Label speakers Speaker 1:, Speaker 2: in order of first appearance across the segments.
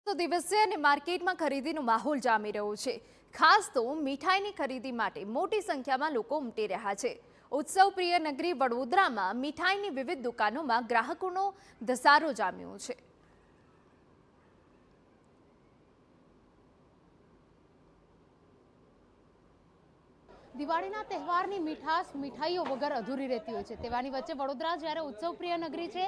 Speaker 1: તો દિવસે અને માર્કેટમાં ખરીદીનો માહોલ જામી રહ્યો છે। ખાસ તો મીઠાઈની ખરીદી માટે મોટી સંખ્યામાં લોકો ઉમટી રહ્યા છે। ઉત્સવ પ્રિય નગરી વડોદરામાં મીઠાઈની વિવિધ દુકાનોમાં ગ્રાહકોનો ધસારો જામ્યો છે।
Speaker 2: દિવાળીના તહેવારની મીઠાશ મીઠાઈઓ વગર અધૂરી રહેતી હોય છે। તેવાની વચ્ચે વડોદરા જ્યારે ઉત્સવ પ્રિય નગરી છે,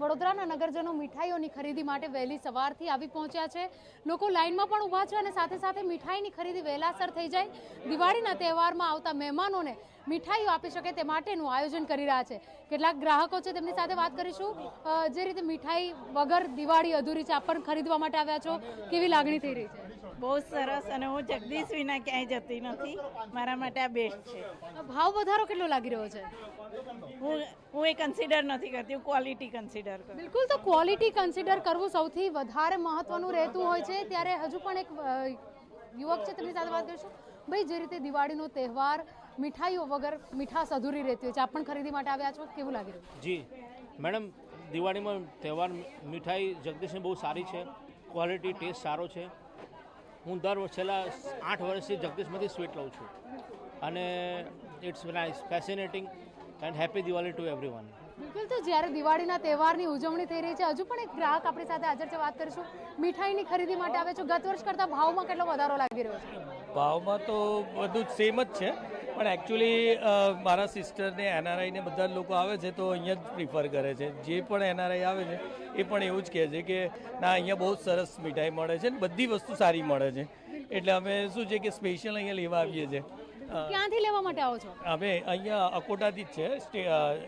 Speaker 2: વડોદરાના નગરજનો મીઠાઈઓની ખરીદી માટે વહેલી સવારથી આવી પહોંચ્યા છે। લોકો લાઇનમાં પણ ઊભા છે અને સાથે સાથે મીઠાઈની ખરીદી વહેલાસર થઈ જાય, દિવાળીના તહેવારમાં આવતા મહેમાનોને મીઠાઈઓ આપી શકે તે માટેનું આયોજન કરી રહ્યા છે। કેટલાક ગ્રાહકો છે, તેમની સાથે વાત કરીશું। જે રીતે મીઠાઈ વગર દિવાળી અધૂરી છે, આપ પણ ખરીદવા માટે આવ્યા છો, કેવી લાગણી થઈ રહી છે?
Speaker 3: બહુ સરસ, અને હું જગદીશ વિના ક્યાંય જતી નથી, મારા માટે આ બેસ્ટ છે।
Speaker 2: ભાવ વધારો કેટલો લાગી રહ્યો છે?
Speaker 3: હું એ કન્સિડર નથી કરતી, હું ક્વોલિટી કન્સિડર કરું।
Speaker 2: બિલકુલ, તો ક્વોલિટી કન્સિડર કરવું સૌથી વધારે મહત્વનું રહેતું હોય છે। ત્યારે હજુ પણ એક યુવક છે, તેમની સાથે વાત કરીશું। ભાઈ, જે રીતે દિવાળીનો તહેવાર મીઠાઈઓ વગર મીઠાશ અધૂરી રહેતી હોય છે, આપ પણ ખરીદી માટે આવ્યા છો, કેવું લાગી રહ્યું?
Speaker 4: જી મેડમ, દિવાળીમાં તહેવાર મીઠાઈ જગદીશની બહુ સારી છે, ક્વોલિટી ટેસ્ટ સારો છે। હું છેલ્લા 8 વર્ષથી જગદીશમાંથી સ્વીટ લઉં છું અને it's nice, fascinating and happy Diwali to everyone.
Speaker 2: બિલકુલ, તો જ્યારે દિવાળીના તહેવારની ઉજવણી થઈ રહી છે, હજુ પણ એક ગ્રાહક આપણી સાથે હાજર છે, વાત કરીશું। મીઠાઈની ખરીદી માટે આવે છો, ગત વર્ષ કરતાં ભાવમાં કેટલો વધારો લાગી રહ્યો છે?
Speaker 5: ભાવમાં તો બધું જ સેમ જ છે, પણ એકચ્યુઅલી મારા સિસ્ટરને એનઆરઆઈને બધા લોકો આવે છે તો અહીંયા જ પ્રિફર કરે છે। જે પણ એનઆરઆઈ આવે છે એ પણ એવું જ કહે છે કે ના, અહીંયા બહુ સરસ મીઠાઈ મળે છે ને બધી વસ્તુ સારી મળે છે, એટલે અમે શું છે કે સ્પેશિયલ અહીંયા લેવા આવીએ છીએ।
Speaker 2: ક્યાંથી લેવા માટે આવો છો?
Speaker 5: અમે અહીંયા અકોટાથી જ છે,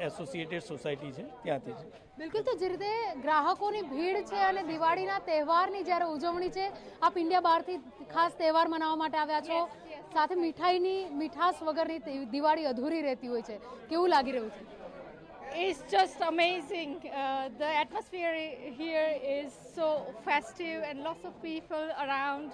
Speaker 5: એસોસિએટેડ સોસાયટી છે ત્યાંથી જ।
Speaker 2: બિલકુલ, તો જે રીતે ગ્રાહકોની ભીડ છે અને દિવાળીના તહેવારની જ્યારે ઉજવણી છે, આપ ઇન્ડિયા બહારથી ખાસ તહેવાર મનાવવા માટે આવ્યા છો, સાથે મીઠાઈની મીઠાશ વગરની દિવાળી અધૂરી રહેતી હોય છે, કેવું લાગી રહ્યું છે?
Speaker 6: It's just amazing. The atmosphere here is so festive and lots of people around.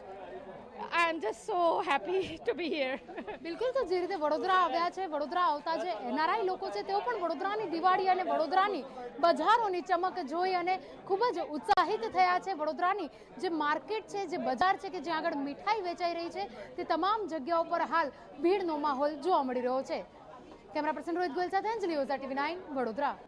Speaker 6: I'm just so happy to be here.
Speaker 2: બિલકુલ, તો જે રીતે વડોદરા આવ્યા છે, વડોદરા આવતા જે એનઆરઆઈ લોકો છે, તેઓ પણ વડોદરાની દિવાળી અને વડોદરાની બજારોની ચમક જોઈ અને ખૂબ જ ઉત્સાહિત થયા છે। વડોદરાની જે માર્કેટ છે, જે બજાર છે, કે જ્યાં આગળ મીઠાઈ વેચાઈ રહી છે, તે તમામ જગ્યાઓ પર હાલ ભીડનો માહોલ જોવા મળી રહ્યો છે। કેમેરા પર્સન રોહિત ગોયલ સાથે અંજલિ ઓઝા, TV9 વડોદરા।